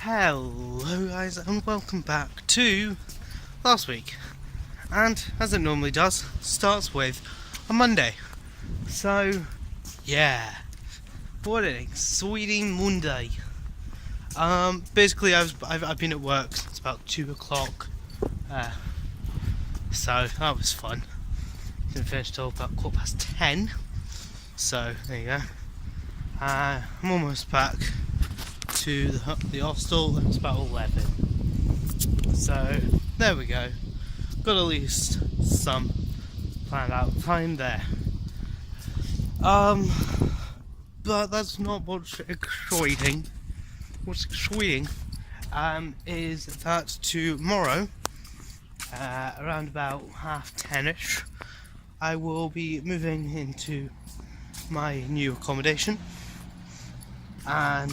Hello guys and welcome back to last week, and as it normally does, starts with a Monday. So yeah, what an exciting Monday. Basically I've been at work since about 2 o'clock, so that was fun. Didn't finish till about 10:15, so there you go. I'm almost back to the hostel. It's about 11, so there we go. Got at least some planned out time there. But that's not what's exciting. What's exciting is that tomorrow, around about 10:30ish, I will be moving into my new accommodation, and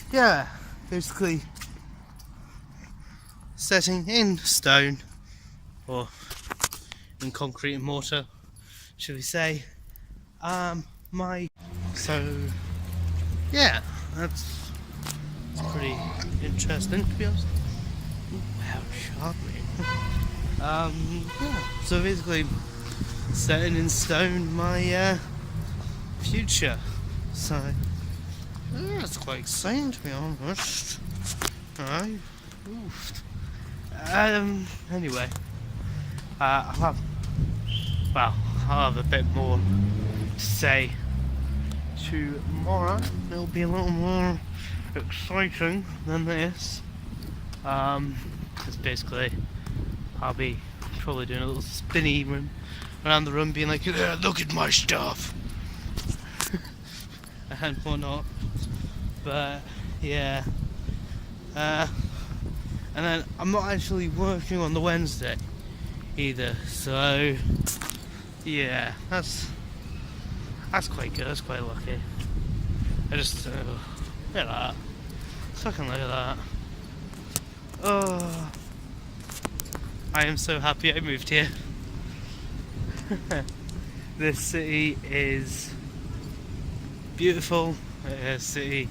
yeah, basically setting in stone, or in concrete and mortar, should we say, so yeah, that's pretty interesting, to be honest. How charming. Yeah, so basically setting in stone my future, so yeah, it's quite exciting, to be honest. Alright. Anyway, I'll have a bit more to say tomorrow. It'll be a little more exciting than this. Because basically I'll be probably doing a little spinny around the room, being like, yeah, look at my stuff and whatnot. But yeah, and then I'm not actually working on the Wednesday either, so yeah, that's quite good. That's quite lucky. I just look at that. Fucking look at that. Oh, I am so happy I moved here. This city is beautiful. This city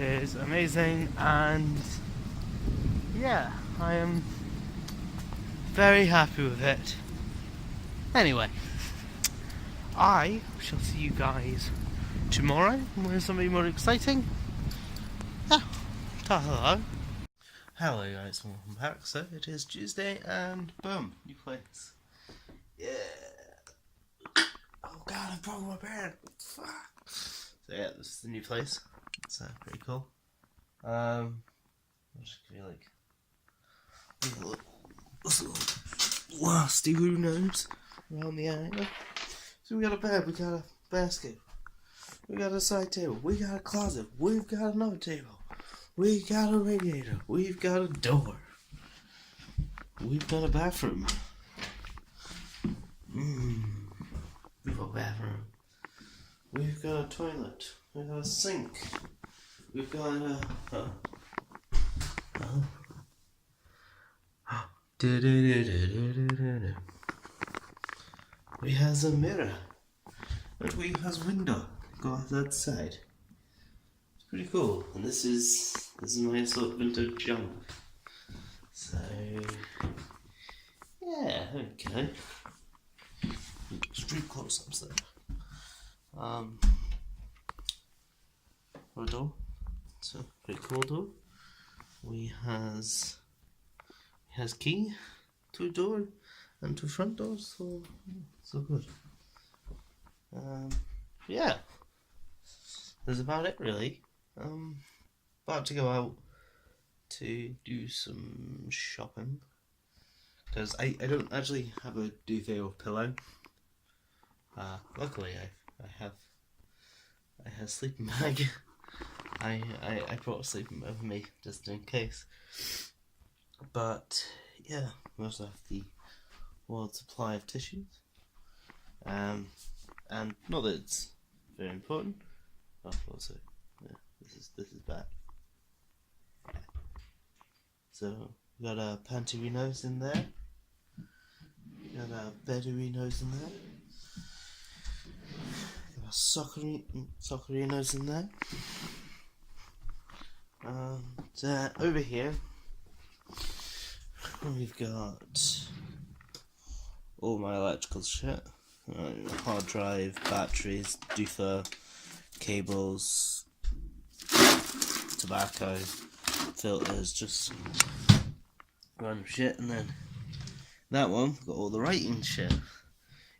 is amazing, and yeah, I am very happy with it. Anyway, I shall see you guys tomorrow with something more exciting. Yeah, hello. Hello guys, and welcome back. So it is Tuesday, and boom, new place. Yeah. Oh god, I broke my bed. Fuck. So yeah, this is the new place. It's pretty cool. I'll just give you like a little lusty who knows around the area. So we got a bed, we got a basket, we got a side table, we got a closet, we've got another table, we got a radiator, we've got a door, we've got a bathroom. We've got a bathroom. We've got a toilet. We've got a sink. We've got a we has a mirror, and we has a window. Go outside. It's pretty cool. And this is my sort of vintage junk. So yeah, okay. Street close-ups there. A door. It's a pretty cool door. We has key to door and to front doors, so good. Yeah, that's about it really. About to go out to do some shopping, because I don't actually have a duvet or pillow. Luckily I have a sleeping bag. I brought a sleeping bag with me just in case. But yeah, we also have the world supply of tissues. And not that it's very important. Oh, also, yeah, this is bad. Yeah. So we got a pantarinos in there. We got a bedarinos in there. Soccerinos in there. And over here we've got all my electrical shit. Hard drive, batteries, doofer, cables, tobacco, filters, just random shit. And then that one got all the writing shit,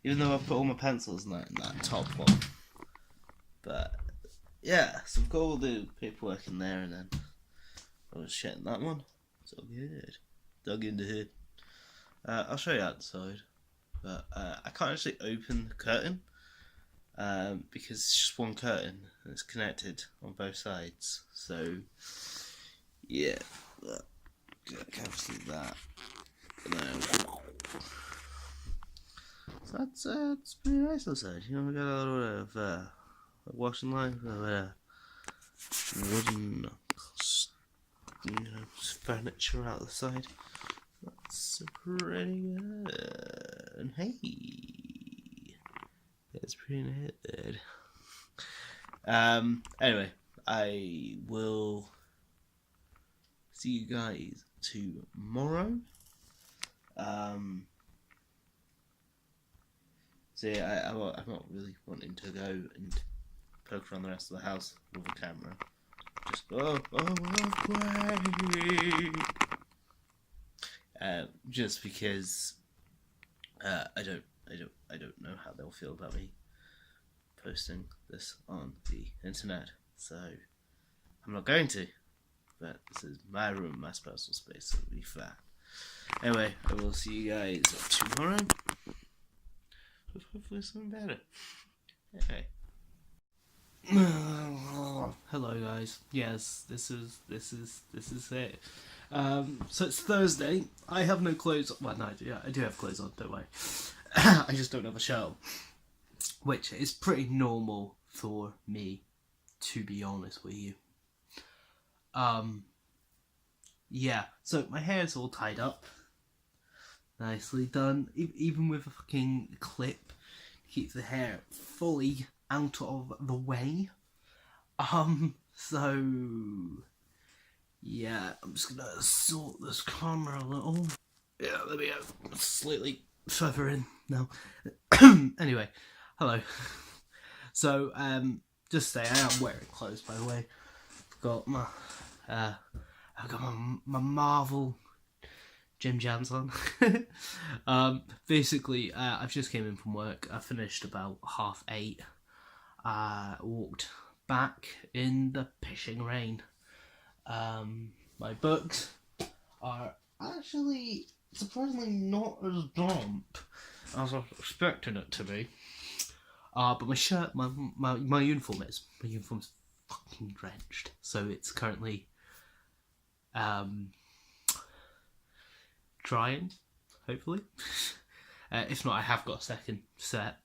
even though I've put all my pencils in that top one. But yeah, so I've got all the paperwork in there, and then all the shit in that one. It's all good. Dug into it. I'll show you outside, but I can't actually open the curtain because it's just one curtain and it's connected on both sides. So yeah, can't see that. So that's pretty nice outside. You know, we got a little bit of washing line, wooden furniture out the side. That's pretty good. And hey, it's pretty good. Anyway, I will see you guys tomorrow. So yeah, I'm not really wanting to go and poke around the rest of the house with a camera. Just go away. Just because I don't know how they'll feel about me posting this on the internet. So I'm not going to. But this is my room, my personal space, so it'll be fine. Anyway, I will see you guys tomorrow. Hopefully something better. Okay. Hello guys. Yes, this is it. So it's Thursday. I have no clothes. Well, no, I do have clothes on. Don't worry. I just don't have a shirt, which is pretty normal for me, to be honest with you. Yeah. So my hair is all tied up. Nicely done, even with a fucking clip to keep the hair fully out of the way. So yeah, I'm just gonna sort this camera a little. Yeah, there we go. Slightly further in now. Anyway, hello. So just say I am wearing clothes, by the way. I've got my my Marvel Jim Jams on. Basically, I've just came in from work. I finished about 8:30. Walked back in the pissing rain. My books are actually surprisingly not as damp as I was expecting it to be. But my shirt, my uniform is. My uniform's fucking drenched. So it's currently drying, hopefully. If not, I have got a second set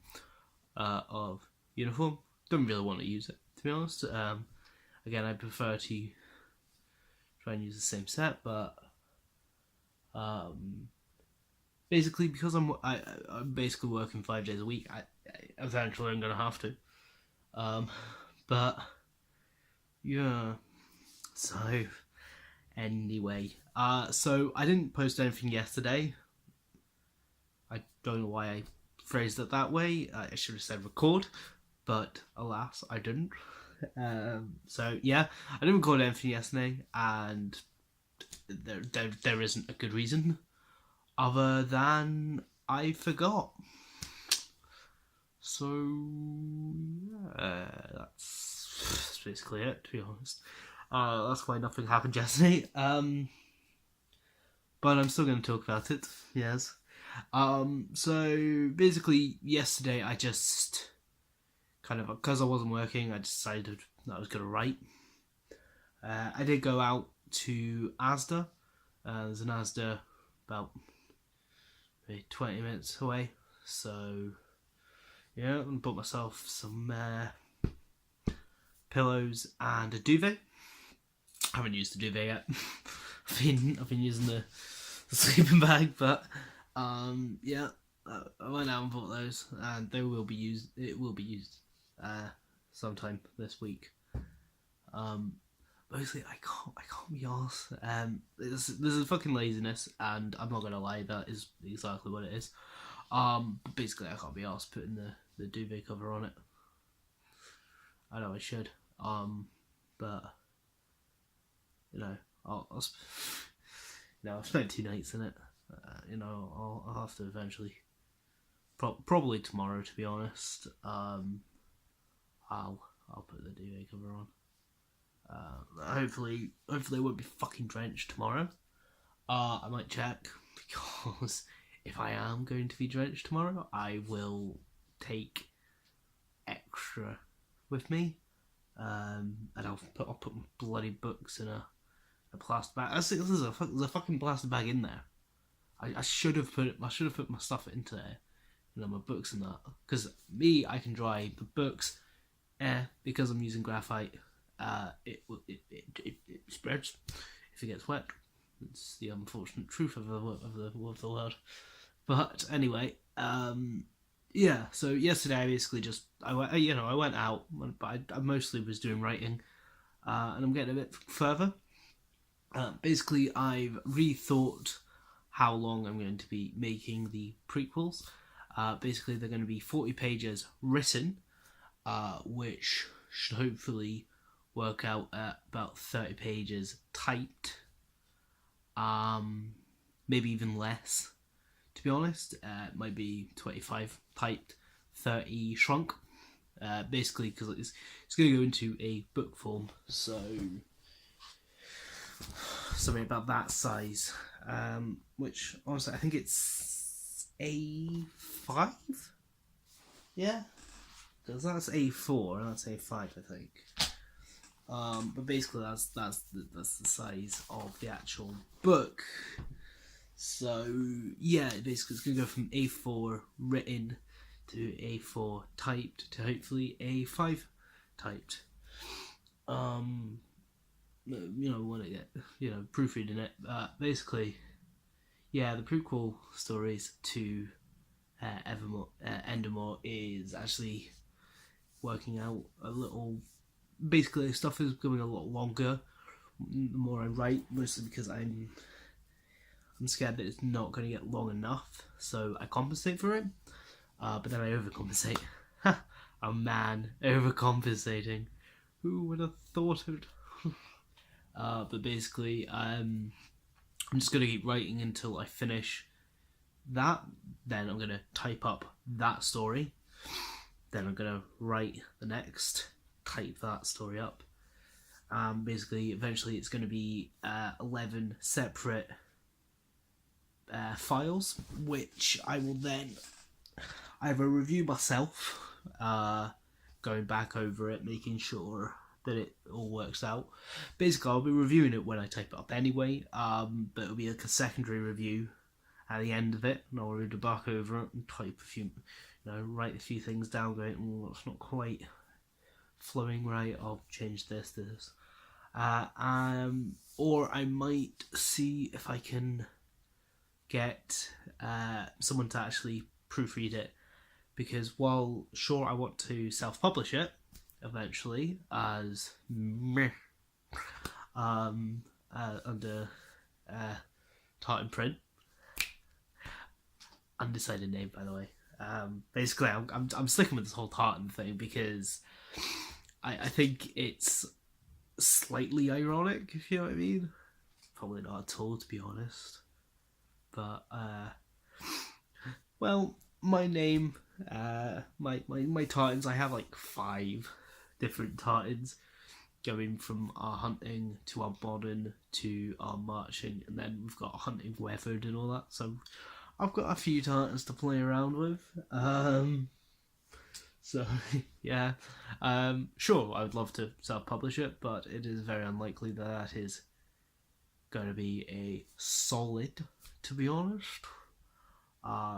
of uniform. Don't really want to use it, to be honest. Again, I prefer to try and use the same set, but basically because I'm basically working 5 days a week, I eventually I'm gonna have to. But yeah. So anyway, so I didn't post anything yesterday. I don't know why I phrased it that way. I should have said record, but alas, I didn't. So yeah, I didn't record anything yesterday, and there isn't a good reason other than I forgot. So yeah, that's basically it, to be honest. That's why nothing happened yesterday. But I'm still going to talk about it. Yes. So basically, yesterday I just kind of, because I wasn't working, I decided that I was going to write. I did go out to Asda. There's an Asda about maybe 20 minutes away. So yeah, and bought myself some pillows and a duvet. I haven't used the duvet yet. I've been using the sleeping bag, but yeah, I went out and bought those, and they will be used. It will be used sometime this week. Basically, I can't be arsed. There's a fucking laziness, and I'm not gonna lie, that is exactly what it is. But basically, I can't be arsed putting the duvet cover on it. I know I should. But I've spent 2 nights in it. I'll have to eventually, probably tomorrow, to be honest. I'll put the duvet cover on. Hopefully I won't be fucking drenched tomorrow. I might check, because if I am going to be drenched tomorrow, I will take extra with me, and I'll put my bloody books in a plastic bag. There's a fucking plastic bag in there. I should have put my stuff into there, my books and that, because I can dry the books, because I'm using graphite. It spreads if it gets wet. It's the unfortunate truth of the world. But anyway, yeah. So yesterday I basically I went out, but I mostly was doing writing, and I'm getting a bit further. Basically, I've rethought how long I'm going to be making the prequels. Basically, they're going to be 40 pages written, which should hopefully work out at about 30 pages typed. Maybe even less, to be honest. It might be 25 typed, 30 shrunk. Basically, because it's going to go into a book form, so something about that size. Which honestly, I think it's A5. Yeah, because that's A4 and that's A5, I think. But basically, that's the size of the actual book. So yeah, basically it's gonna go from A4 written to A4 typed to hopefully A5 typed. Want to get proofreading it. Basically, yeah, the prequel stories to Endemol is actually working out a little. Basically, stuff is going a lot longer the more I write, mostly because I'm scared that it's not going to get long enough, so I compensate for it, but then I overcompensate. A man overcompensating. Who would have thought it? But basically, I'm just going to keep writing until I finish that. Then I'm going to type up that story. Then I'm going to write the next, type that story up. Basically, eventually it's going to be 11 separate files, which I will then either review myself, going back over it, making sure that it all works out. Basically, I'll be reviewing it when I type it up anyway, but it'll be like a secondary review at the end of it, and I'll read back over it and type a few, write a few things down, going, oh, that's not quite flowing right, I'll change this. Or I might see if I can get someone to actually proofread it, because while sure I want to self-publish it eventually as under Tartan Print, undecided name by the way. Basically, I'm sticking with this whole Tartan thing because I think it's slightly ironic, if you know what I mean. Probably not at all, to be honest. But well, my name, my tartans, I have like 5 different tartans, going from our hunting to our modern to our marching, and then we've got hunting weathered and all that. So I've got a few tartans to play around with. So yeah, sure, I would love to self-publish it, but it is very unlikely that is going to be a solid, to be honest,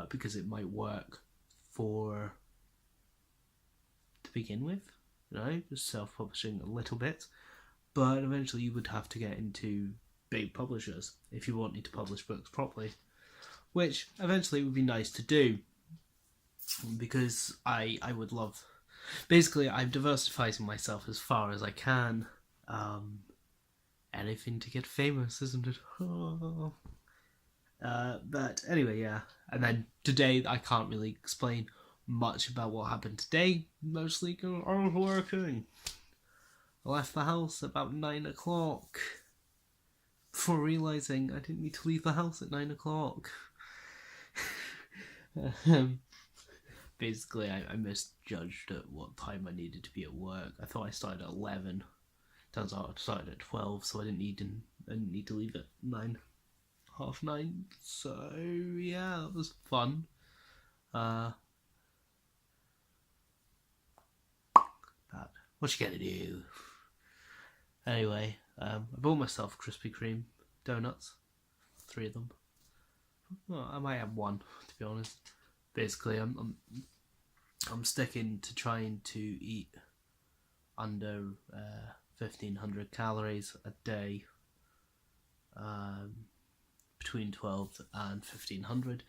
because it might work to begin with, just self-publishing a little bit, but eventually you would have to get into big publishers if you wanted to publish books properly, which eventually would be nice to do, because I would love, basically I'm diversifying myself as far as I can, anything to get famous, isn't it? Oh. But anyway, yeah. And then today, I can't really explain much about what happened today, mostly because I was working. I left the house about 9 o'clock before realising I didn't need to leave the house at 9 o'clock. Basically, I misjudged at what time I needed to be at work. I thought I started at 11. Turns out I started at 12, so I didn't need to leave at 9, half 9. So yeah, it was fun. But what you gonna do? Anyway, I bought myself Krispy Kreme donuts, 3 of them. Well, I might have 1, to be honest. Basically, I'm sticking to trying to eat under 1,500 calories a day, between 12 and 1,500,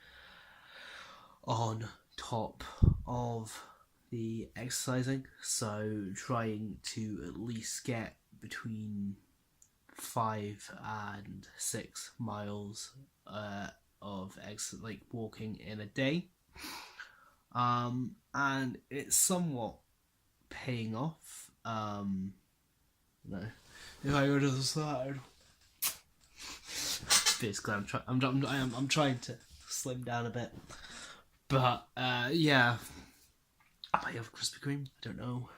on top of the exercising. So trying to at least get between 5 and 6 miles of walking in a day, and it's somewhat paying off. No, if I go to the side, basically I'm trying to slim down a bit, but yeah, I might have Krispy Kreme, I don't know.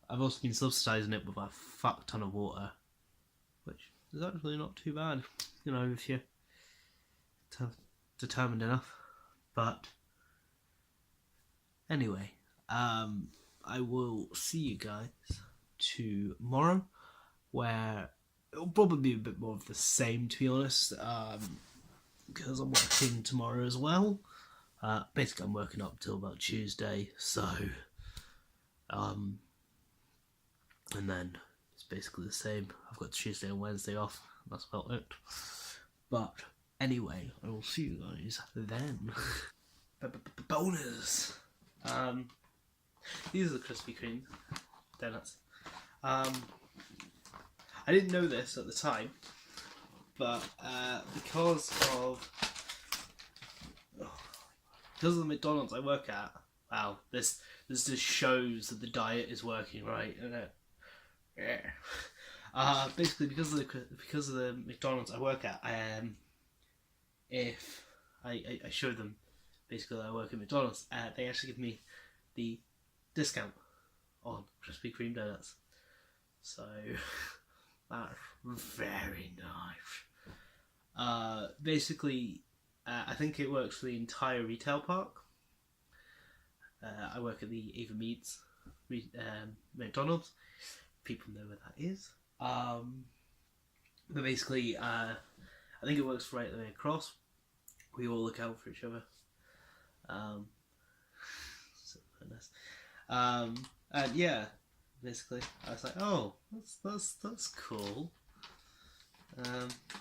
I've also been subsidising it with a fuck ton of water, which is actually not too bad, you know, if you're determined enough. But anyway, I will see you guys tomorrow, where it'll probably be a bit more of the same, to be honest, because I'm working tomorrow as well. Basically, I'm working up till about Tuesday, so and then it's basically the same. I've got Tuesday and Wednesday off. That's about it. But anyway, I will see you guys then. Bonus. These are the Krispy Kreme donuts. I didn't know this at the time, but because of the McDonald's I work at, wow, this just shows that the diet is working, right? Isn't it? Yeah. Basically, because of the McDonald's I work at, if I show them basically that I work at McDonald's, they actually give me the discount on Krispy Kreme donuts. So that's very nice. Basically, I think it works for the entire retail park. I work at the Ava Meads McDonald's. People know where that is. But basically, I think it works right the way across. We all look out for each other. So nice. And yeah, basically, I was like, oh, that's cool.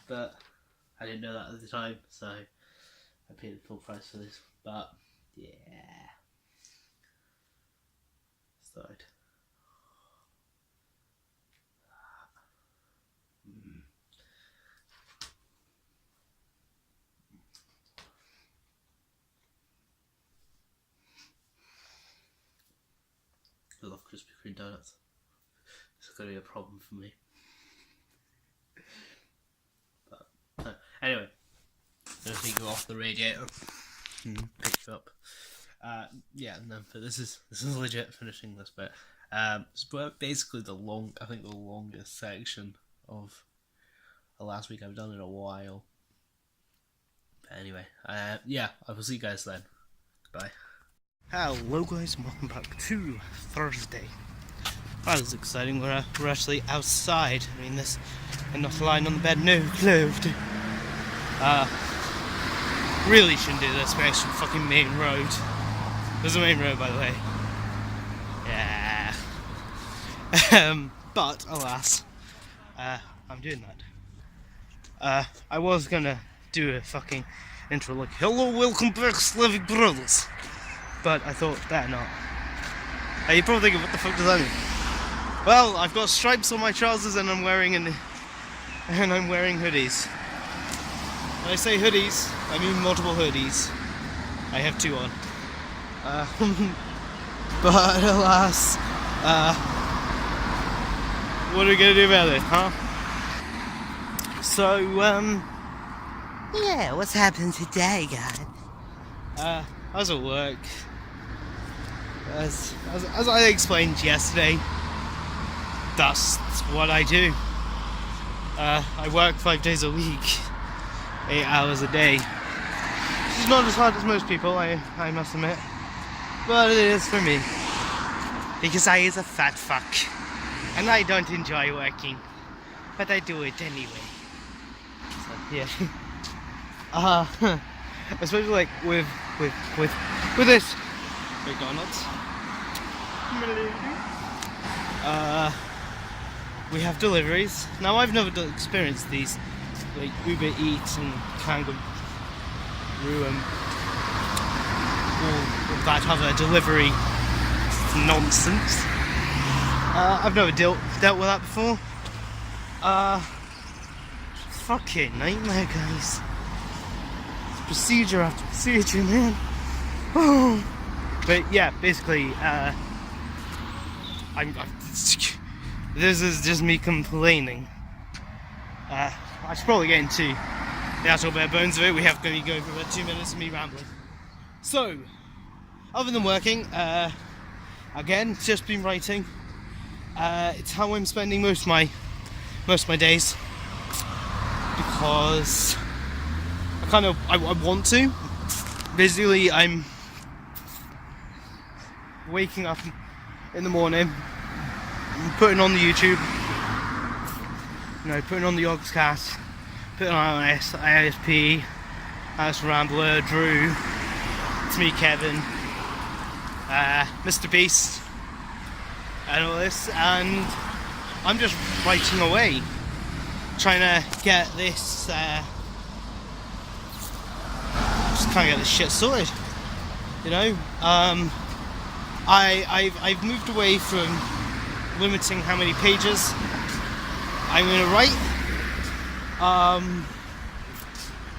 But I didn't know that at the time, so I paid the full price for this. But yeah, started. I love Krispy Kreme donuts. It's going to be a problem for me. But anyway, I'm going to go off the radiator and pick it up. Yeah, no, but this is legit finishing this bit. It's basically the longest section of the last week I've done in a while. But anyway, yeah, I will see you guys then. Goodbye. Hello guys, and welcome back to Thursday. That is exciting. We're actually outside. I mean, this, and not lying on the bed, no clothed. Really shouldn't do this. We're actually fucking main road. There's a main road, by the way. Yeah. But alas, I'm doing that. I was gonna do a fucking intro like, hello, welcome back, Slavic brothers. But I thought, better not. You probably thinking, what the fuck does that mean? Well, I've got stripes on my trousers and I'm wearing hoodies. When I say hoodies, I mean multiple hoodies. I have 2 on. But alas, what are we gonna do about it, huh? So, yeah, what's happened today, guys? I was at work. As I explained yesterday, that's what I do. I work 5 days a week, 8 hours a day. Which is not as hard as most people, I must admit. But it is for me. Because I is a fat fuck. And I don't enjoy working. But I do it anyway. So, yeah. Especially like with this McDonald's. We have deliveries. Now I've never experienced these, like Uber Eats and Kangaroo and all that other delivery nonsense. I've never dealt with that before. Fucking nightmare, guys. It's procedure after procedure, man. But yeah, basically, this is just me complaining. I should probably get into the actual bare bones of it. We have to go for about 2 minutes of me rambling. So, other than working, again, it's just been writing. It's how I'm spending most of my days, because I want to. Basically, I'm waking up in the morning, putting on the YouTube, putting on the Yogscast, putting on ISP, Alice Rambler, Drew, it's me, Kevin, Mr. Beast, and all this, and I'm just writing away, trying to get this, just trying to get this shit sorted, I've moved away from limiting how many pages I'm going to write,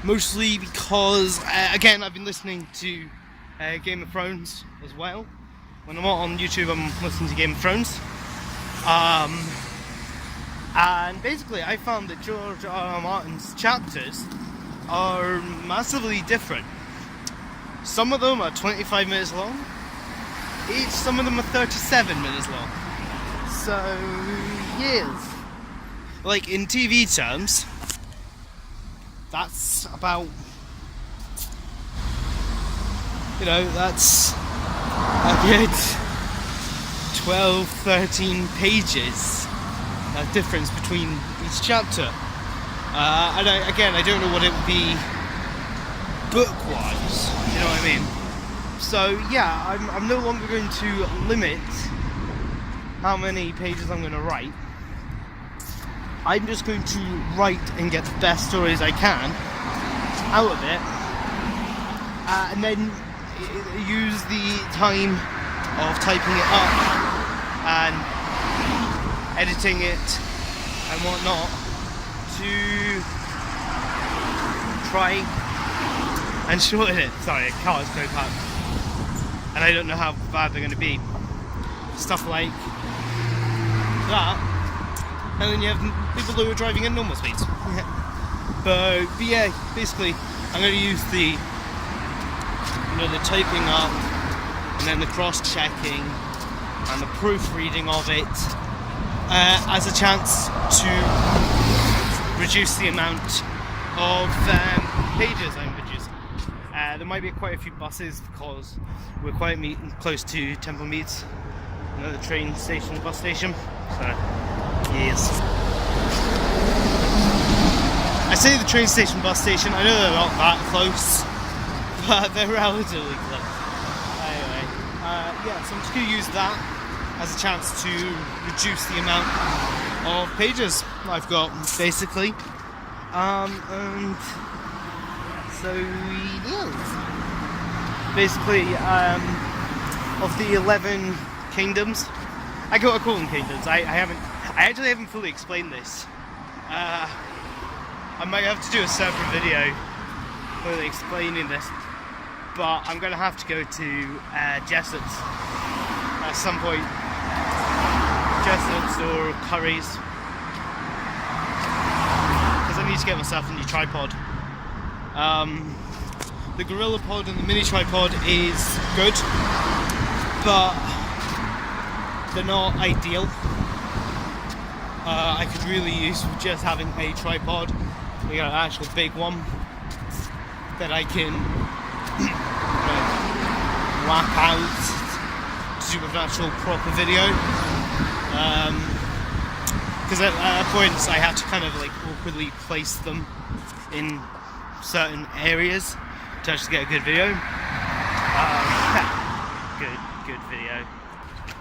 mostly because, again, I've been listening to Game of Thrones as well. When I'm not on YouTube, I'm listening to Game of Thrones, and basically I found that George R. R. Martin's chapters are massively different. Some of them are 25 minutes long, some of them are 37 minutes long. So, yes. Like, in TV terms, that's about, that's a good 12, 13 pages of difference between each chapter. And I don't know what it would be book-wise, you know what I mean? So yeah, I'm no longer going to limit how many pages I'm going to write. I'm just going to write and get the best stories I can out of it, and then use the time of typing it up and editing it and whatnot to try and shorten it. Sorry, cars go past, and I don't know how bad they're going to be. Stuff like that, and then you have people who are driving at normal speeds. But yeah, basically, I'm going to use the typing up, and then the cross-checking and the proofreading of it as a chance to reduce the amount of pages I'm producing. There might be quite a few buses because we're quite close to Temple Meads, another train station, bus station. So, yes. I say the train station, bus station. I know they're not that close, but they're relatively close. Anyway, yeah. So I'm just going to use that as a chance to reduce the amount of pages I've got, basically. And so yeah. Basically, of the 11 kingdoms, I go to Colton Kingdoms. I actually haven't fully explained this. I might have to do a separate video fully explaining this, but I'm going to have to go to Jessop's at some point. Jessop's or Curry's, because I need to get myself a new tripod. The Gorilla Pod and the mini tripod is good, but they're not ideal. I could really use just having a tripod, an actual big one that I can whack out to do an actual proper video. Because at points I have to kind of like awkwardly place them in certain areas to actually get a good video. Good video.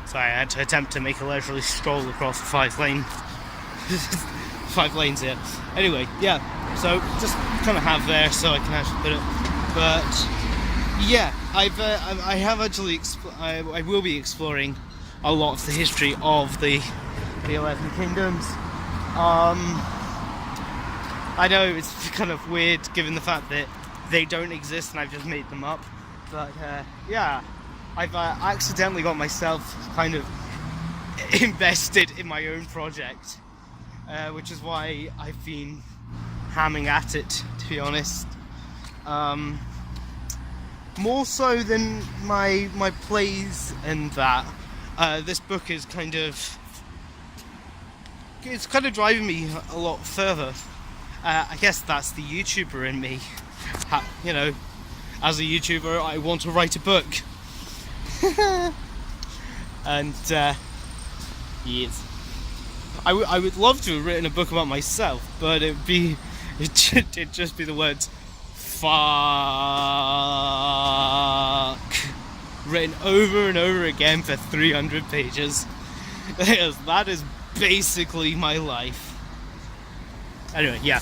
Sorry, I had to attempt to make a leisurely stroll across the 5 lane. 5 lanes here. Anyway, yeah, so just kind of have there so I can actually put it. But yeah, I have actually I will be exploring a lot of the history of the 11 Kingdoms. I know it's kind of weird given the fact that they don't exist and I've just made them up, but yeah, I've accidentally got myself kind of invested in my own project, which is why I've been hamming at it, to be honest. More so than my plays and that. This book is kind of driving me a lot further. I guess that's the YouTuber in me. You know, as a YouTuber, I want to write a book. And yes, I would love to have written a book about myself, but it'd just be the words "fuck" written over and over again for 300 pages. Because that is basically my life. Anyway, yeah.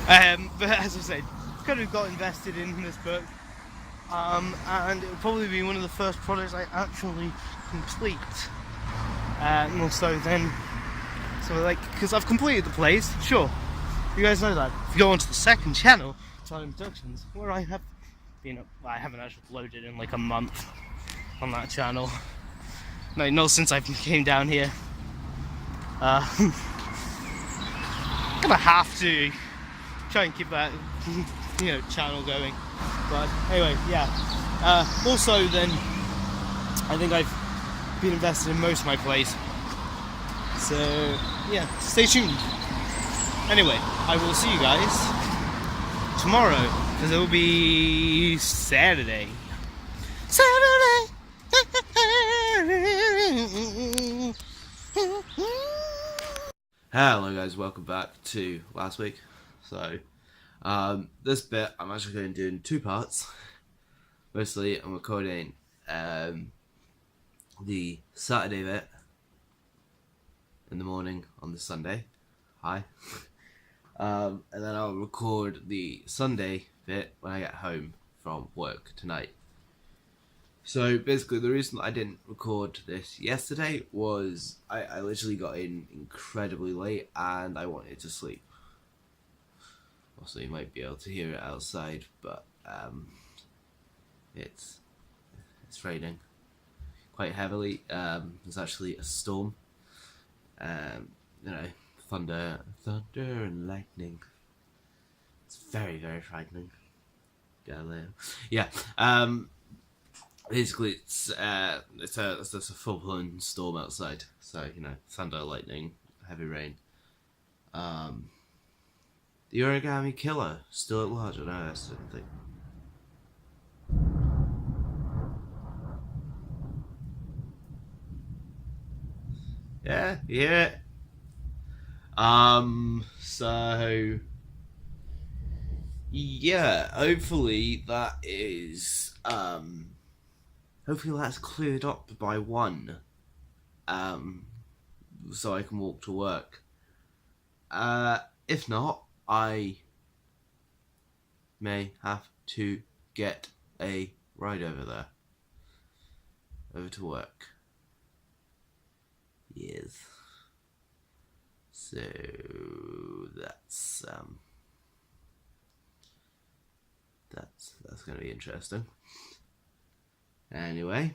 But as I said, kind of got invested in this book, and it'll probably be one of the first projects I actually complete. More so than, because I've completed the plays, sure. You guys know that. If you go onto the second channel, Time Productions, where I have been, I haven't actually uploaded in like a month on that channel. No, not since I came down here. Gonna have to try and keep that, channel going. But anyway, yeah. Also, then I think I've been invested in most of my plays. So yeah, stay tuned. Anyway, I will see you guys tomorrow, because it will be Saturday. Hello guys, welcome back to last week. So this bit I'm actually going to do in 2 parts. Mostly I'm recording the Saturday bit in the morning on the Sunday. Hi. And then I'll record the Sunday bit when I get home from work tonight. So basically the reason I didn't record this yesterday was I literally got in incredibly late and I wanted to sleep. Also, you might be able to hear it outside, but it's raining quite heavily. There's actually a storm. Thunder and lightning. It's very, very frightening. Galileo. Yeah. Basically, it's a full-blown storm outside. So thunder, lightning, heavy rain. The origami killer still at large. I know that's the thing. Yeah. So yeah, hopefully that is hopefully that's cleared up by 1. So I can walk to work. If not, I may have to get a ride over to work. years. So that's going to be interesting. Anyway,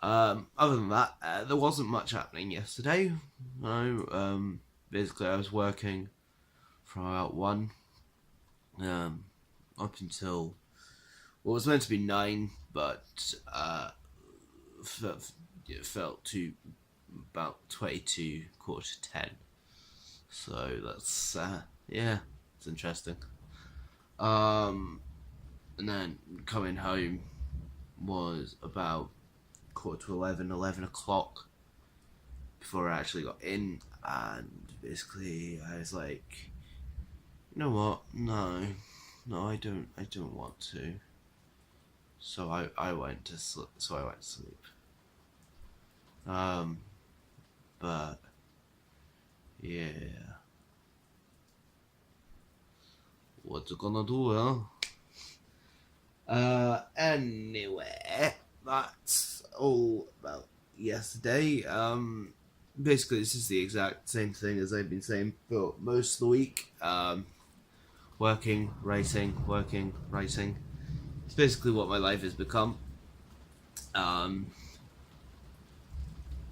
other than that, there wasn't much happening yesterday. No, basically I was working from about 1 up until what was meant to be 9, but it felt to about 22, quarter to 10. So that's yeah, it's interesting. And then coming home was about quarter to 11, 11 o'clock before I actually got in, and basically I was like, you know what? No, I don't want to. So I went to sleep. But yeah, what's it gonna do, huh? Anyway, that's all about yesterday. Basically, this is the exact same thing as I've been saying for most of the week. Working, writing. It's basically what my life has become.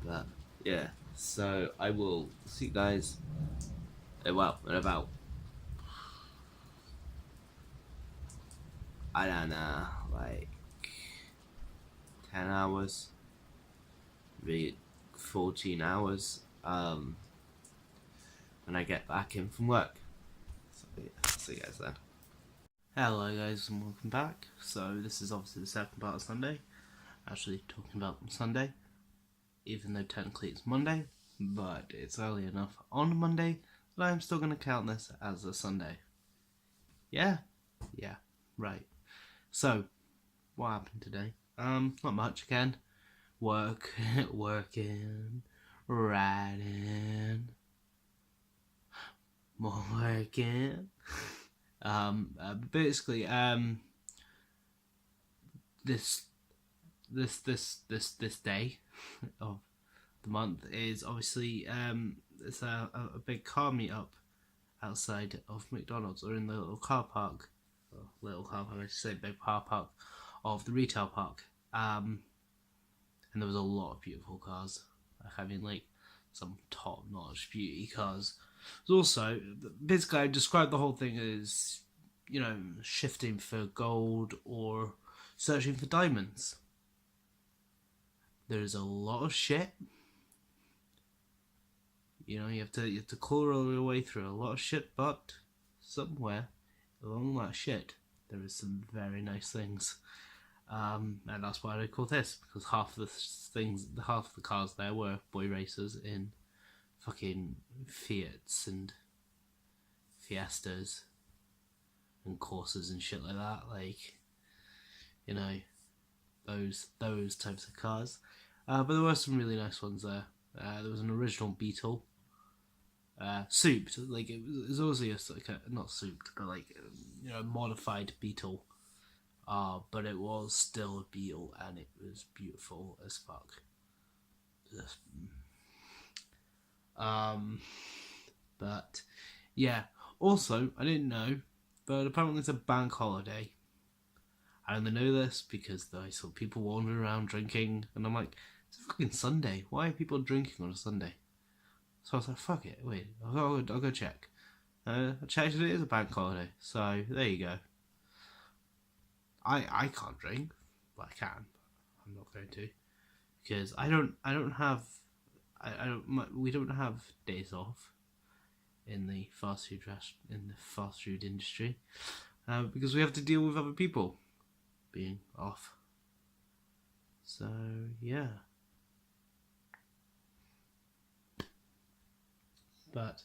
But yeah, so I will see you guys. Well, in about, I don't know, like 10 hours, maybe 14 hours. When I get back in from work. So yeah, see you guys then. Hello guys and welcome back. So this is obviously the second part of Sunday. Actually talking about Sunday, even though technically it's Monday, but it's early enough on Monday that I'm still going to count this as a Sunday. Yeah, right. So what happened today? Not much again. Working, writing, more working. Basically, this day of the month is obviously it's a big car meetup outside of McDonald's, or in the little car park. I should say big car park of the retail park. And there was a lot of beautiful cars. I mean, like some top-notch beauty cars. Also, basically, I described the whole thing as, you know, shifting for gold or searching for diamonds. There's a lot of shit. You know, you have to claw all your way through a lot of shit, but somewhere along that shit, there is some very nice things. And that's why I call this, because half of the cars there were boy racers in fucking Fiats and Fiestas and Corsas and shit like that. Like, you know, those types of cars. But there were some really nice ones there. There was an original Beetle. Souped, like it was obviously not souped, but like, you know, modified Beetle. But it was still a Beetle, and it was beautiful as fuck. But yeah. Also, I didn't know, but apparently it's a bank holiday. I only know this because I saw people wandering around drinking, and I'm like, it's a fucking Sunday. Why are people drinking on a Sunday? So I was like, fuck it, wait, I'll go check. I checked it is a bank holiday, so there you go. I can't drink, but I can. But I'm not going to, because we don't have days off in the fast food industry, because we have to deal with other people being off. So yeah. But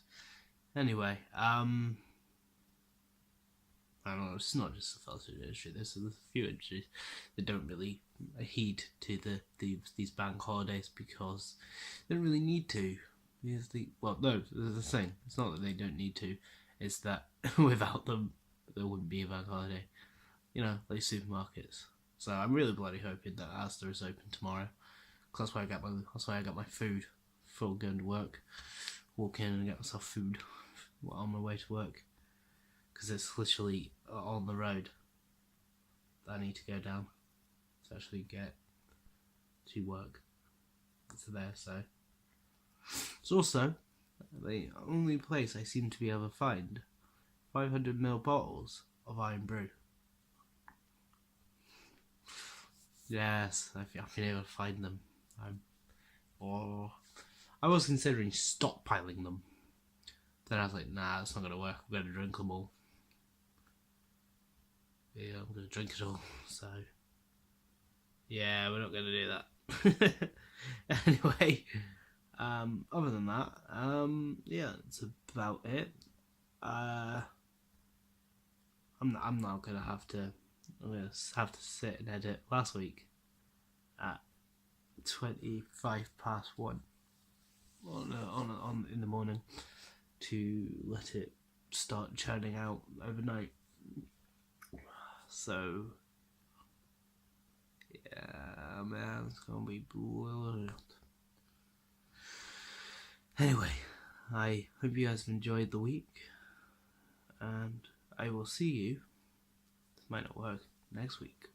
anyway, I don't know, it's not just the fast food industry. There's a few industries that don't really heed to these bank holidays because they don't really need to. Because the thing. It's not that they don't need to. It's that without them, there wouldn't be a bank holiday. You know, like supermarkets. So I'm really bloody hoping that Asda is open tomorrow. Cause that's where I got my food. before going to work. Walk in and get myself food on my way to work, because it's literally on the road that I need to go down to actually get to work. It's there, so it's also the only place I seem to be able to find 500ml bottles of Iron Brew. Yes, I've been able to find them. I was considering stockpiling them. Then I was like, nah, that's not going to work. I'm going to drink them all. Yeah, I'm going to drink it all. So, yeah, we're not going to do that. Anyway, other than that, yeah, that's about it. I'm now going to have to sit and edit last week at 1:25 on in the morning to let it start churning out overnight. So yeah, man, it's gonna be brilliant. Anyway, I hope you guys have enjoyed the week, and I will see you, this might not work, next week.